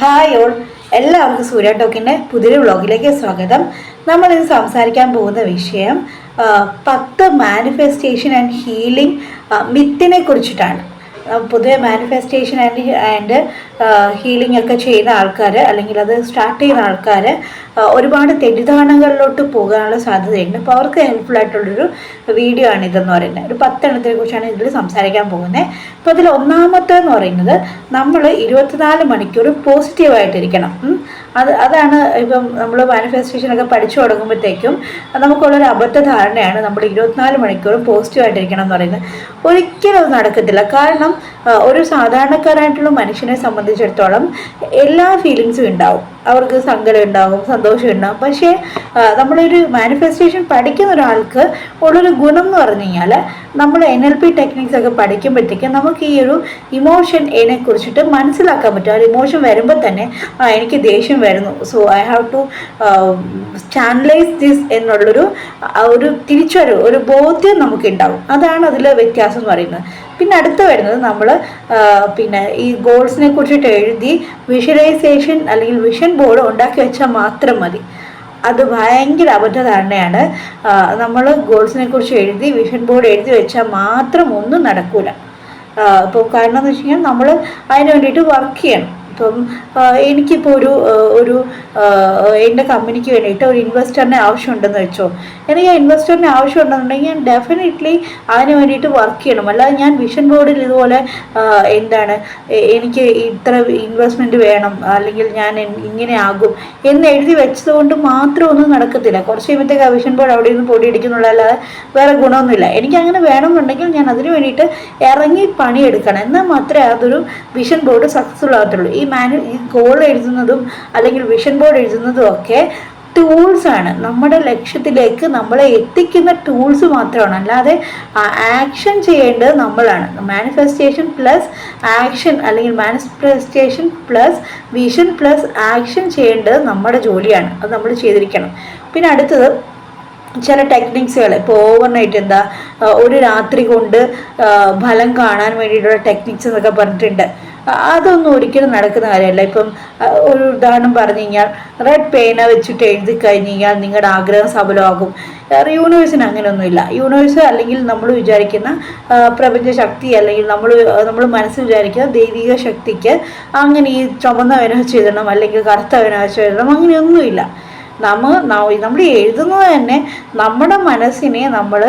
Hi all, എല്ലാവർക്കും സൂര്യ ടോക്കിൻ്റെ പുതിയൊരു വ്ളോഗിലേക്ക് സ്വാഗതം. നമ്മളിന്ന് സംസാരിക്കാൻ പോകുന്ന വിഷയം 10 മാനിഫെസ്റ്റേഷൻ ആൻഡ് ഹീലിംഗ് മിത്തിനെ കുറിച്ചിട്ടാണ്. പൊതുവെ മാനിഫെസ്റ്റേഷൻ ആൻഡ് ഹീലിംഗ് ഒക്കെ ചെയ്യുന്ന ആൾക്കാർ, അല്ലെങ്കിൽ അത് സ്റ്റാർട്ട് ചെയ്യുന്ന ആൾക്കാർ ഒരുപാട് തെറ്റിദ്ധാരണകളിലോട്ട് പോകാനുള്ള സാധ്യതയുണ്ട്. അപ്പോൾ അവർക്ക് ഹെൽപ്ഫുൾ ആയിട്ടുള്ളൊരു വീഡിയോ ആണ് ഇതെന്ന് പറയുന്നത്. ഒരു 10 എണ്ണത്തിനെ കുറിച്ചാണ് ഇതിൽ സംസാരിക്കാൻ പോകുന്നത്. അപ്പോൾ അതിൽ ഒന്നാമത്തെന്ന് പറയുന്നത്, നമ്മൾ 24 മണിക്കൂർ പോസിറ്റീവായിട്ടിരിക്കണം. അതാണ് ഇപ്പം നമ്മൾ മാനിഫെസ്റ്റേഷനൊക്കെ പഠിച്ചു തുടങ്ങുമ്പോഴത്തേക്കും നമുക്കുള്ളൊരു അബദ്ധ ധാരണയാണ് നമ്മൾ 24 മണിക്കൂറും പോസിറ്റീവായിട്ടിരിക്കണം എന്ന് പറയുന്നത്. ഒരിക്കലും അത് നടക്കത്തില്ല. കാരണം ഒരു സാധാരണക്കാരായിട്ടുള്ള മനുഷ്യനെ സംബന്ധിച്ചിടത്തോളം എല്ലാ ഫീലിങ്സും ഉണ്ടാവും. അവർക്ക് സങ്കടം ഉണ്ടാകും, സന്തോഷം ഉണ്ടാകും. പക്ഷേ നമ്മളൊരു മാനിഫെസ്റ്റേഷൻ പഠിക്കുന്ന ഒരാൾക്ക് ഉള്ളൊരു ഗുണം എന്ന് പറഞ്ഞു കഴിഞ്ഞാൽ, നമ്മൾ NLP ടെക്നിക്സ് ഒക്കെ പഠിക്കുമ്പോഴത്തേക്കും നമുക്ക് ഈ ഒരു ഇമോഷനെ കുറിച്ചിട്ട് മനസ്സിലാക്കാൻ പറ്റും. ആ ഒരു ഇമോഷൻ വരുമ്പോൾ തന്നെ എനിക്ക് ദേഷ്യം വരുന്നു, so I have to channelise this എന്നുള്ളൊരു തിരിച്ചറിവ്, ഒരു ബോധ്യം നമുക്കുണ്ടാവും. അതാണ് അതിൽ വ്യത്യാസം എന്ന് പറയുന്നത്. പിന്നെ അടുത്ത് വരുന്നത്, നമ്മൾ ഈ ഗോൾസിനെ കുറിച്ചിട്ട് എഴുതി വിഷ്വലൈസേഷൻ അല്ലെങ്കിൽ വിഷൻ ബോർഡ് ഉണ്ടാക്കി വെച്ചാൽ മാത്രം മതി. അത് ഭയങ്കര അബദ്ധധാരണയാണ്. നമ്മൾ ഗോൾസിനെ കുറിച്ച് എഴുതി വിഷൻ ബോർഡ് എഴുതി വെച്ചാൽ മാത്രം ഒന്നും നടക്കൂല. ഇപ്പോൾ കാരണം എന്ന് വെച്ച് കഴിഞ്ഞാൽ നമ്മൾ അതിന് വേണ്ടിയിട്ട് വർക്ക് ചെയ്യണം. ഇപ്പം എനിക്കിപ്പോൾ ഒരു എൻ്റെ കമ്പനിക്ക് വേണ്ടിയിട്ട് ഒരു ഇൻവെസ്റ്ററിനെ ആവശ്യമുണ്ടെന്ന് വെച്ചോ. എനിക്ക് ആ ഇൻവെസ്റ്ററിനെ ആവശ്യമുണ്ടെന്നുണ്ടെങ്കിൽ ഞാൻ ഡെഫിനറ്റ്ലി അതിന് വേണ്ടിയിട്ട് വർക്ക് ചെയ്യണം. അല്ലാതെ ഞാൻ വിഷൻ ബോർഡിൽ ഇതുപോലെ എനിക്ക് ഇത്ര ഇൻവെസ്റ്റ്മെൻറ്റ് വേണം, അല്ലെങ്കിൽ ഞാൻ ഇങ്ങനെ ആകും എന്ന് എഴുതി വെച്ചതുകൊണ്ട് മാത്രം ഒന്നും നടക്കത്തില്ല. കുറച്ച് കഴിയുമ്പോഴത്തേക്ക് ആ വിഷൻ ബോർഡ് അവിടെ നിന്ന് പൊടിയടിക്കുന്നുള്ളതല്ലാതെ വേറെ ഗുണമൊന്നുമില്ല. എനിക്കങ്ങനെ വേണമെന്നുണ്ടെങ്കിൽ ഞാൻ അതിന് വേണ്ടിയിട്ട് ഇറങ്ങി പണിയെടുക്കണം. എന്നാൽ മാത്രമേ അതൊരു വിഷൻ ബോർഡ് സക്സസ്ഫുൾ ആകത്തുള്ളൂ. ഈ ഗോൾ എഴുതുന്നതും അല്ലെങ്കിൽ വിഷൻ ബോർഡ് എഴുതുന്നതും ഒക്കെ ടൂൾസാണ്. നമ്മുടെ ലക്ഷ്യത്തിലേക്ക് നമ്മളെ എത്തിക്കുന്ന ടൂൾസ് മാത്രമാണ്. അല്ലാതെ ആക്ഷൻ ചെയ്യേണ്ടത് നമ്മളാണ്. മാനിഫെസ്റ്റേഷൻ പ്ലസ് ആക്ഷൻ, അല്ലെങ്കിൽ manifestation plus vision plus action ചെയ്യേണ്ടത് നമ്മുടെ ജോലിയാണ്. അത് നമ്മൾ ചെയ്തിരിക്കണം. പിന്നെ അടുത്തത്, ചില ടെക്നിക്സുകൾ, ഇപ്പോൾ ഓവർനൈറ്റ് ഒരു രാത്രി കൊണ്ട് ഫലം കാണാൻ വേണ്ടിയിട്ടുള്ള ടെക്നിക്സ് എന്നൊക്കെ പറഞ്ഞിട്ടുണ്ട്. അതൊന്നും ഒരിക്കലും നടക്കുന്ന കാര്യമല്ല. ഇപ്പം ഒരു ഉദാഹരണം പറഞ്ഞു കഴിഞ്ഞാൽ, റെഡ് പേന വെച്ചിട്ട് എഴുതി കഴിഞ്ഞ് കഴിഞ്ഞാൽ നിങ്ങളുടെ ആഗ്രഹം സഫലമാകും. യൂണിവേഴ്സിന് അങ്ങനെയൊന്നുമില്ല. യൂണിവേഴ്സ് അല്ലെങ്കിൽ നമ്മൾ വിചാരിക്കുന്ന പ്രപഞ്ചശക്തി, അല്ലെങ്കിൽ നമ്മൾ മനസ്സിൽ വിചാരിക്കുന്ന ദൈവിക ശക്തിക്ക് അങ്ങനെ ഈ ചുമന്ന പേന വെച്ച് എഴുതണം അല്ലെങ്കിൽ കറുത്ത പേന വെച്ച് എഴുതണം, അങ്ങനെയൊന്നുമില്ല. നമ്മൾ എഴുതുന്നത് തന്നെ നമ്മുടെ മനസ്സിനെ നമ്മൾ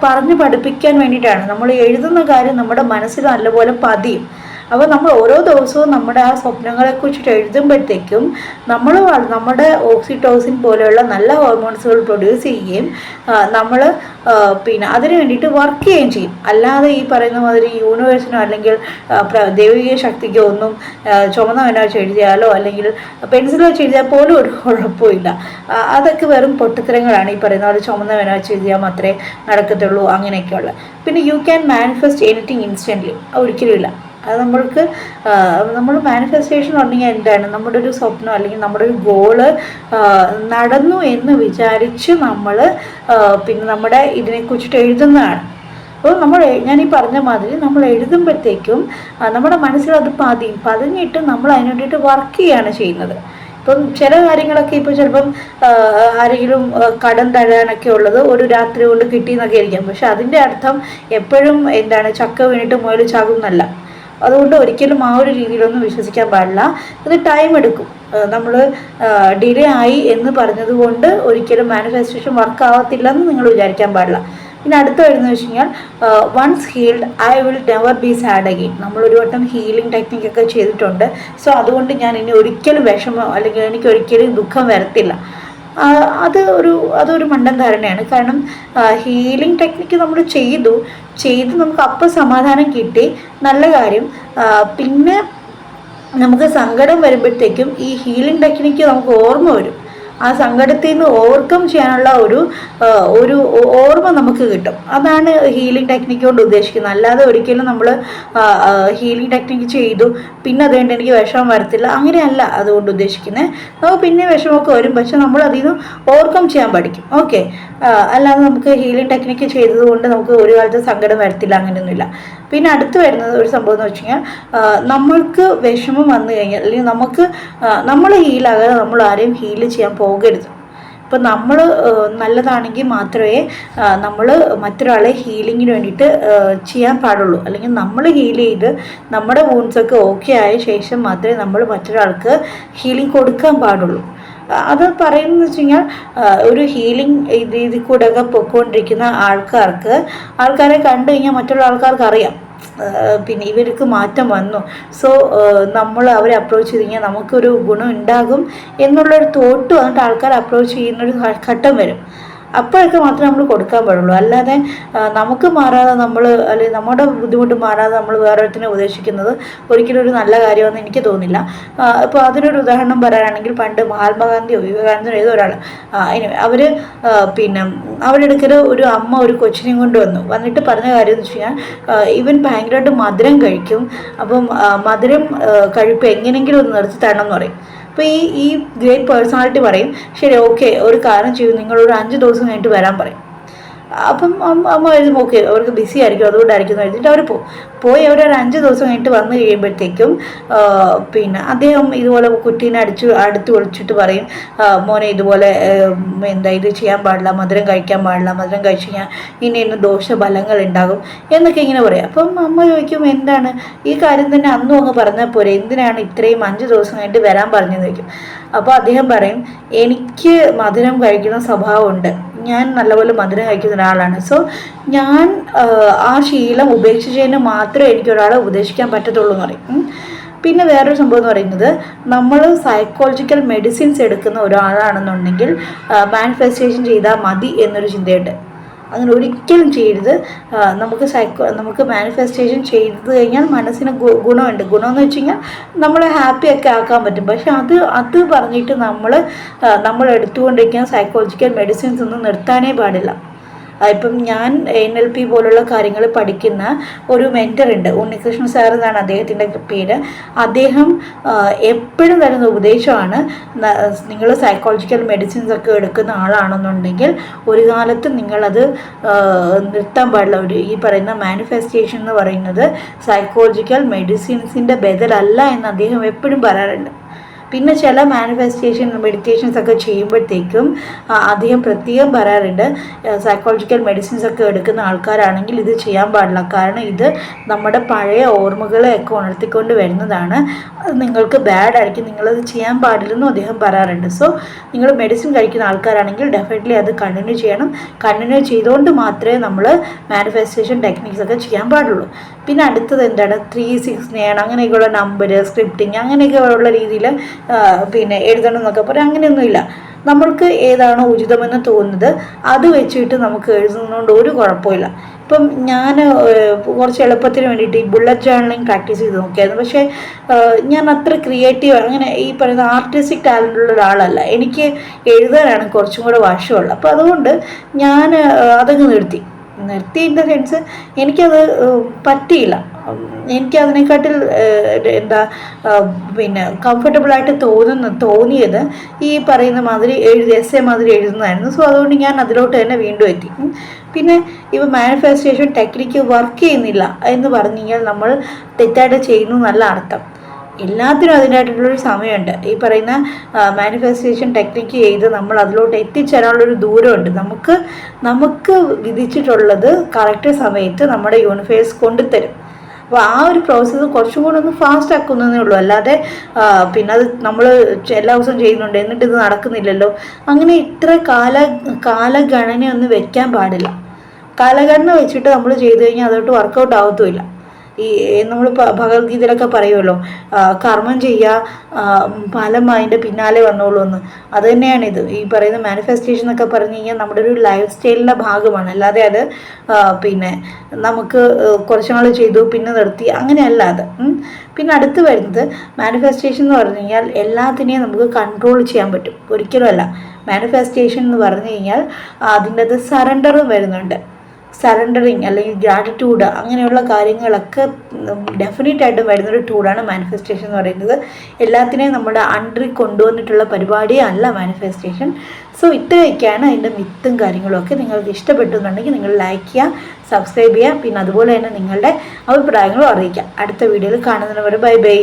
പറഞ്ഞു പഠിപ്പിക്കാൻ വേണ്ടിയിട്ടാണ്. നമ്മൾ എഴുതുന്ന കാര്യം നമ്മുടെ മനസ്സിൽ നല്ലപോലെ പതിയും. അപ്പോൾ നമ്മൾ ഓരോ ദിവസവും നമ്മുടെ ആ സ്വപ്നങ്ങളെക്കുറിച്ചിട്ട് എഴുതുമ്പോഴത്തേക്കും നമ്മുടെ ഓക്സിറ്റോസിൻ പോലെയുള്ള നല്ല ഹോർമോൺസുകൾ പ്രൊഡ്യൂസ് ചെയ്യുകയും നമ്മൾ അതിന് വേണ്ടിയിട്ട് വർക്ക് ചെയ്യുകയും ചെയ്യും. അല്ലാതെ ഈ പറയുന്ന മാതിരി യൂണിവേഴ്സിനോ അല്ലെങ്കിൽ ദൈവിക ശക്തിക്കോ ഒന്നും ചുമന്ന പേന വെച്ച് എഴുതിയാലോ അല്ലെങ്കിൽ പെൻസിൽ വെച്ച് എഴുതിയാൽ പോലും ഒരു കുഴപ്പമില്ല. അതൊക്കെ വെറും പൊട്ടിത്തരങ്ങളാണ്. ഈ പറയുന്ന പോലെ ചുമന്ന പേന വെച്ച് എഴുതിയാൽ മാത്രമേ നടക്കത്തുള്ളൂ അങ്ങനെയൊക്കെയുള്ള. പിന്നെ you can manifest anything instantly, ഒരിക്കലും ഇല്ല. അത് നമ്മൾ മാനിഫെസ്റ്റേഷൻ ഉണ്ടെങ്കിൽ എന്താണ്, നമ്മുടെ ഒരു സ്വപ്നം അല്ലെങ്കിൽ നമ്മുടെ ഒരു ഗോള് നടന്നു എന്ന് വിചാരിച്ച് നമ്മൾ നമ്മുടെ ഇതിനെക്കുറിച്ചിട്ട് എഴുതുന്നതാണ്. അപ്പോൾ ഞാനീ പറഞ്ഞ മാതിരി നമ്മൾ എഴുതുമ്പോഴത്തേക്കും നമ്മുടെ മനസ്സിൽ അത് പതിഞ്ഞിട്ട് നമ്മൾ അതിന് വേണ്ടിയിട്ട് വർക്ക് ചെയ്യുകയാണ് ചെയ്യുന്നത്. ഇപ്പം ചില കാര്യങ്ങളൊക്കെ ഇപ്പോൾ ചിലപ്പം ആരെങ്കിലും കടം തരാനൊക്കെ ഉള്ളത് ഒരു രാത്രി കൊണ്ട് കിട്ടിയെന്നൊക്കെ ആയിരിക്കാം. പക്ഷെ അതിൻ്റെ അർത്ഥം എപ്പോഴും ചക്ക വീണിട്ട് മുയൽ ചാകും എന്നല്ല. അതുകൊണ്ട് ഒരിക്കലും ആ ഒരു രീതിയിലൊന്നും വിശ്വസിക്കാൻ പാടില്ല. ഇത് ടൈം എടുക്കും. നമ്മൾ ഡിലേ ആയി എന്ന് പറഞ്ഞതുകൊണ്ട് ഒരിക്കലും മാനിഫെസ്റ്റേഷൻ വർക്ക് ആവത്തില്ലെന്ന് നിങ്ങൾ വിചാരിക്കാൻ പാടില്ല. പിന്നെ അടുത്ത് വരുന്നത് വെച്ച് കഴിഞ്ഞാൽ, once healed I will never be sad again. നമ്മളൊരു വട്ടം ഹീലിംഗ് ടെക്നിക്കൊക്കെ ചെയ്തിട്ടുണ്ട്. സോ അതുകൊണ്ട് ഞാൻ ഇനി ഒരിക്കലും വിഷമം അല്ലെങ്കിൽ എനിക്ക് ഒരിക്കലും ദുഃഖം വരത്തില്ല. അതൊരു മണ്ടൻ ധാരണയാണ്. കാരണം ഹീലിംഗ് ടെക്നിക്ക് നമ്മൾ ചെയ്ത് നമുക്ക് അപ്പം സമാധാനം കിട്ടി, നല്ല കാര്യം. പിന്നെ നമുക്ക് സങ്കടം വരുമ്പോഴത്തേക്കും ഈ ഹീലിംഗ് ടെക്നിക്ക് നമുക്ക് ഓർമ്മ വരും. ആ സങ്കടത്തിൽ നിന്ന് ഓവർകം ചെയ്യാനുള്ള ഒരു ഓർമ്മ നമുക്ക് കിട്ടും. അതാണ് ഹീലിംഗ് ടെക്നിക്ക് കൊണ്ട് ഉദ്ദേശിക്കുന്നത്. അല്ലാതെ ഒരിക്കലും നമ്മൾ ഹീലിംഗ് ടെക്നിക്ക് ചെയ്തു പിന്നെ അതുകൊണ്ട് എനിക്ക് വിഷമം വരത്തില്ല, അങ്ങനെയല്ല അതുകൊണ്ട് ഉദ്ദേശിക്കുന്നത്. നമുക്ക് പിന്നെ വിഷമമൊക്കെ വരും, പക്ഷെ നമ്മൾ അതിൽ നിന്ന് ഓവർകം ചെയ്യാൻ പഠിക്കും. ഓക്കെ, അല്ലാതെ നമുക്ക് ഹീലിംഗ് ടെക്നിക്ക് ചെയ്തതുകൊണ്ട് നമുക്ക് ഒരു കാലത്ത് സങ്കടം വരത്തില്ല, അങ്ങനെയൊന്നുമില്ല. പിന്നെ അടുത്ത് വരുന്നത് ഒരു സംഭവം എന്ന് വെച്ച് കഴിഞ്ഞാൽ, നമ്മൾക്ക് വിഷമം വന്നു കഴിഞ്ഞാൽ അല്ലെങ്കിൽ നമ്മൾ ഹീലാകാതെ നമ്മൾ ആരെയും ഹീൽ ചെയ്യാൻ പോകരുത്. ഇപ്പം നമ്മൾ നല്ലതാണെങ്കിൽ മാത്രമേ നമ്മൾ മറ്റൊരാളെ ഹീലിങ്ങിന് വേണ്ടിയിട്ട് ചെയ്യാൻ പാടുള്ളൂ. അല്ലെങ്കിൽ നമ്മൾ ഹീൽ ചെയ്ത് നമ്മുടെ വൂൺസൊക്കെ ഓക്കെ ആയ ശേഷം മാത്രമേ നമ്മൾ മറ്റൊരാൾക്ക് ഹീലിംഗ് കൊടുക്കാൻ പാടുള്ളൂ. അത് പറയുന്നത് വെച്ച് കഴിഞ്ഞാൽ, ഒരു ഹീലിംഗ് രീതിയിൽ കൂടെ ഒക്കെ പൊയ്ക്കൊണ്ടിരിക്കുന്ന ആൾക്കാരെ കണ്ടു കഴിഞ്ഞാൽ മറ്റുള്ള ആൾക്കാർക്ക് അറിയാം പിന്നെ ഇവർക്ക് മാറ്റം വന്നു. സോ നമ്മൾ അവരെ അപ്രോച്ച് ചെയ്ത് കഴിഞ്ഞാൽ നമുക്കൊരു ഗുണം ഉണ്ടാകും എന്നുള്ളൊരു തോട്ട് വന്നിട്ട് ആൾക്കാർ അപ്രോച്ച് ചെയ്യുന്നൊരു ഘട്ടം വരും. അപ്പോഴൊക്കെ മാത്രമേ നമ്മൾ കൊടുക്കാൻ പാടുള്ളൂ. അല്ലാതെ നമുക്ക് മാറാതെ അല്ലെങ്കിൽ നമ്മുടെ ബുദ്ധിമുട്ട് മാറാതെ നമ്മൾ വേറൊരുത്തിനെ ഉപദേശിക്കുന്നത് ഒരിക്കലും ഒരു നല്ല കാര്യമെന്ന് എനിക്ക് തോന്നില്ല. ഇപ്പോൾ അതിനൊരു ഉദാഹരണം പറയാനാണെങ്കിൽ, പണ്ട് മഹാത്മാഗാന്ധിയോ വിവേകാനന്ദനോ ഏതോ ഒരാൾ അവർ പിന്നെ അവരുടെ അടുക്കൽ ഒരു അമ്മ ഒരു കൊച്ചിനെയും കൊണ്ട് വന്നിട്ട് പറഞ്ഞ കാര്യം എന്ന് വെച്ച് കഴിഞ്ഞാൽ, ഇവൻ ഭയങ്കരമായിട്ട് മധുരം കഴിക്കും, അപ്പം മധുരം കഴിപ്പ് എങ്ങനെയെങ്കിലും ഒന്ന് നിർത്തി തരണം എന്ന് പറയും. അപ്പോൾ ഈ ഗ്രേറ്റ് പേഴ്സണാലിറ്റി പറയും, ശരി ഓക്കെ ഒരു കാര്യം ചെയ്യും, നിങ്ങളൊരു 5 ദിവസം കഴിഞ്ഞിട്ട് വരാൻ പറയും. അപ്പം അമ്മ എഴുതും ഓക്കെ അവർക്ക് ബിസി ആയിരിക്കും അതുകൊണ്ടായിരിക്കും എന്ന് എഴുതിയിട്ട് അവർ പോയി അവർ ഒരു 5 ദിവസം കഴിഞ്ഞിട്ട് വന്നു കഴിയുമ്പോഴത്തേക്കും പിന്നെ അദ്ദേഹം ഇതുപോലെ കുട്ടീനെ അടുത്ത് വിളിച്ചിട്ട് പറയും, മോനെ ഇതുപോലെ ഇത് ചെയ്യാൻ പാടില്ല, മധുരം കഴിക്കാൻ പാടില്ല, മധുരം കഴിച്ച് കഴിഞ്ഞാൽ ഇന്ന ദോഷഫലങ്ങൾ ഉണ്ടാകും എന്നൊക്കെ ഇങ്ങനെ പറയും. അപ്പം അമ്മ ചോദിക്കും, എന്താണ് ഈ കാര്യം തന്നെ അന്നും അങ്ങ് പറഞ്ഞാൽ പോരെ, എന്തിനാണ് ഇത്രയും 5 ദിവസം കഴിഞ്ഞിട്ട് വരാൻ പറഞ്ഞെന്ന് ചോദിക്കും. അപ്പോൾ അദ്ദേഹം പറയും, എനിക്ക് മധുരം കഴിക്കുന്ന സ്വഭാവമുണ്ട്, ഞാൻ നല്ലപോലെ മധുരം കഴിക്കുന്ന ഒരാളാണ്. സോ ഞാൻ ആ ശീലം ഉപേക്ഷിച്ചതിന് മാത്രമേ എനിക്ക് ഒരാളെ ഉപദേശിക്കാൻ പറ്റത്തുള്ളൂ എന്ന് പറയും. പിന്നെ വേറൊരു സംഭവം എന്ന് പറയുന്നത്, നമ്മൾ സൈക്കോളജിക്കൽ മെഡിസിൻസ് എടുക്കുന്ന ഒരാളാണെന്നുണ്ടെങ്കിൽ മാനിഫെസ്റ്റേഷൻ ചെയ്താൽ മതി എന്നൊരു ചിന്തയുണ്ട്. അങ്ങനെ ഒരിക്കലും ചെയ്യരുത്. നമുക്ക് മാനിഫെസ്റ്റേഷൻ ചെയ്ത് കഴിഞ്ഞാൽ മനസ്സിന് ഗുണമുണ്ട്. ഗുണമെന്ന് വെച്ച് കഴിഞ്ഞാൽ നമ്മളെ ഹാപ്പിയൊക്കെ ആക്കാൻ പറ്റും. പക്ഷെ അത് പറഞ്ഞിട്ട് നമ്മൾ എടുത്തുകൊണ്ടിരിക്കുന്ന സൈക്കോളജിക്കൽ മെഡിസിൻസ് ഒന്നും നിർത്താനേ പാടില്ല. ഇപ്പം ഞാൻ NLP പോലുള്ള കാര്യങ്ങൾ പഠിക്കുന്ന ഒരു മെൻറ്ററുണ്ട്, ഉണ്ണികൃഷ്ണൻ സാർ എന്നാണ് അദ്ദേഹത്തിൻ്റെ പേര്. അദ്ദേഹം എപ്പോഴും തരുന്ന ഉപദേശമാണ്, നിങ്ങൾ സൈക്കോളജിക്കൽ മെഡിസിൻസ് ഒക്കെ എടുക്കുന്ന ആളാണെന്നുണ്ടെങ്കിൽ ഒരു കാലത്ത് നിങ്ങളത് നിർത്താൻ പാടില്ല. ഈ പറയുന്ന മാനിഫെസ്റ്റേഷൻ എന്ന് പറയുന്നത് സൈക്കോളജിക്കൽ മെഡിസിൻസിൻ്റെ ബദലല്ല എന്ന് അദ്ദേഹം എപ്പോഴും പറയാറുണ്ട്. പിന്നെ ചില മാനിഫെസ്റ്റേഷൻ മെഡിറ്റേഷൻസ് ഒക്കെ ചെയ്യുമ്പോഴത്തേക്കും അദ്ദേഹം പ്രത്യേകം പറയാറുണ്ട്, സൈക്കോളജിക്കൽ മെഡിസിൻസ് ഒക്കെ എടുക്കുന്ന ആൾക്കാരാണെങ്കിൽ ഇത് ചെയ്യാൻ പാടില്ല, കാരണം ഇത് നമ്മുടെ പഴയ ഓർമ്മകളെയൊക്കെ ഉണർത്തിക്കൊണ്ട് വരുന്നതാണ്, അത് നിങ്ങൾക്ക് ബാഡ് ആയിരിക്കും, നിങ്ങളത് ചെയ്യാൻ പാടില്ലെന്നും അദ്ദേഹം പറയാറുണ്ട്. സോ നിങ്ങൾ മെഡിസിൻ കഴിക്കുന്ന ആൾക്കാരാണെങ്കിൽ ഡെഫിനറ്റ്ലി അത് കണ്ടിന്യൂ ചെയ്യണം. കണ്ടിന്യൂ ചെയ്തുകൊണ്ട് മാത്രമേ നമ്മൾ മാനിഫെസ്റ്റേഷൻ ടെക്നിക്സ് ഒക്കെ ചെയ്യാൻ പാടുള്ളൂ. പിന്നെ അടുത്തത് എന്താണ്, 369 അങ്ങനെയൊക്കെയുള്ള നമ്പർ സ്ക്രിപ്റ്റിങ് അങ്ങനെയൊക്കെ ഉള്ള രീതിയിൽ പിന്നെ എഴുതണം എന്നൊക്കെ പറയാം. അങ്ങനെയൊന്നുമില്ല. നമ്മൾക്ക് ഏതാണോ ഉചിതമെന്ന് തോന്നുന്നത് അത് വെച്ചിട്ട് നമുക്ക് എഴുതുന്നതുകൊണ്ട് ഒരു കുഴപ്പമില്ല. ഇപ്പം ഞാൻ കുറച്ച് എളുപ്പത്തിന് വേണ്ടിയിട്ട് ഈ ബുള്ളറ്റ് ജേർണലിങ് പ്രാക്ടീസ് ചെയ്ത് നോക്കിയായിരുന്നു. പക്ഷേ ഞാൻ അത്ര ക്രിയേറ്റീവ് അങ്ങനെ ഈ പറയുന്ന ആർട്ടിസ്റ്റിക് ടാലൻ്റുള്ള ഒരാളല്ല. എനിക്ക് എഴുതാനാണ് കുറച്ചും കൂടെ വശമുള്ളത്. അപ്പോൾ അതുകൊണ്ട് ഞാൻ അതങ്ങ് നിർത്തി ഇൻ ദ സെൻസ് എനിക്കത് പറ്റിയില്ല. എനിക്കതിനെക്കാട്ടിൽ പിന്നെ കംഫർട്ടബിളായിട്ട് തോന്നിയത് ഈ പറയുന്ന മാതിരി എസ്സേ മാതിരി എഴുതുന്നതായിരുന്നു. സോ അതുകൊണ്ട് ഞാൻ അതിലോട്ട് തന്നെ വീണ്ടും എത്തി. പിന്നെ ഇപ്പോൾ മാനിഫെസ്റ്റേഷൻ ടെക്നിക്ക് വർക്ക് ചെയ്യുന്നില്ല എന്ന് പറഞ്ഞു കഴിഞ്ഞാൽ നമ്മൾ തെറ്റായിട്ട് ചെയ്യുന്നു എന്നല്ല അർത്ഥം. എല്ലാത്തിനും അതിൻ്റെതായിട്ടുള്ളൊരു സമയമുണ്ട്. ഈ പറയുന്ന മാനിഫെസ്റ്റേഷൻ ടെക്നിക്ക് ചെയ്ത് നമ്മൾ അതിലോട്ട് എത്തിച്ചേരാനുള്ളൊരു ദൂരമുണ്ട്. നമുക്ക് വിധിച്ചിട്ടുള്ളത് കറക്റ്റ് സമയത്ത് നമ്മുടെ യൂണിവേഴ്സ് കൊണ്ടുതരും. അപ്പോൾ ആ ഒരു പ്രോസസ്സ് കുറച്ചും കൂടെ ഒന്ന് ഫാസ്റ്റ് ആക്കുന്നതേ ഉള്ളൂ. അല്ലാതെ പിന്നെ അത് നമ്മൾ എല്ലാ ദിവസവും ചെയ്യുന്നുണ്ട് എന്നിട്ട് ഇത് നടക്കുന്നില്ലല്ലോ, അങ്ങനെ ഇത്ര കാലഗണനയൊന്നും വെക്കാൻ പാടില്ല. കാലഗണന വെച്ചിട്ട് നമ്മൾ ചെയ്തു കഴിഞ്ഞാൽ അതോട്ട് വർക്കൗട്ട് ആവത്തുമില്ല. ഈ നമ്മൾ ഭഗവത്ഗീതയിലൊക്കെ പറയുമല്ലോ, കർമ്മം ചെയ്യുക, ഫലം അതിൻ്റെ പിന്നാലെ വന്നോളൂ എന്ന്. അത് തന്നെയാണിത്. ഈ പറയുന്ന മാനിഫെസ്റ്റേഷൻ എന്നൊക്കെ പറഞ്ഞു കഴിഞ്ഞാൽ നമ്മുടെ ഒരു ലൈഫ് സ്റ്റൈലിൻ്റെ ഭാഗമാണ്. അല്ലാതെ അത് പിന്നെ നമുക്ക് കുറച്ച് നാൾ ചെയ്തു പിന്നെ നിർത്തി അങ്ങനെയല്ല അത്. പിന്നെ അടുത്ത് വരുന്നത് മാനിഫെസ്റ്റേഷൻ എന്ന് പറഞ്ഞു കഴിഞ്ഞാൽ എല്ലാത്തിനെയും നമുക്ക് കൺട്രോൾ ചെയ്യാൻ പറ്റും. ഒരിക്കലുമല്ല. മാനിഫെസ്റ്റേഷൻ എന്ന് പറഞ്ഞു കഴിഞ്ഞാൽ അതിൻ്റെ അത് സറണ്ടറും വരുന്നുണ്ട്. സറണ്ടറിങ് അല്ലെങ്കിൽ ഗ്രാറ്റിറ്റ്യൂഡ് അങ്ങനെയുള്ള കാര്യങ്ങളൊക്കെ ഡെഫിനറ്റായിട്ടും വരുന്നൊരു ടൂളാണ് മാനിഫെസ്റ്റേഷൻ എന്ന് പറയുന്നത്. എല്ലാത്തിനെയും നമ്മുടെ അണ്ടറിൽ കൊണ്ടുവന്നിട്ടുള്ള പരിപാടിയേ അല്ല മാനിഫെസ്റ്റേഷൻ. സോ ഇത്രയൊക്കെയാണ് അതിൻ്റെ മിത്തും കാര്യങ്ങളും ഒക്കെ. നിങ്ങൾക്ക് ഇഷ്ടപ്പെട്ടു എന്നുണ്ടെങ്കിൽ നിങ്ങൾ ലൈക്ക് ചെയ്യുക, സബ്സ്ക്രൈബ് ചെയ്യുക, പിന്നെ അതുപോലെ തന്നെ നിങ്ങളുടെ അഭിപ്രായങ്ങളും അറിയിക്കുക. അടുത്ത വീഡിയോയിൽ കാണുന്നതിന് വരെ ബൈ ബൈ.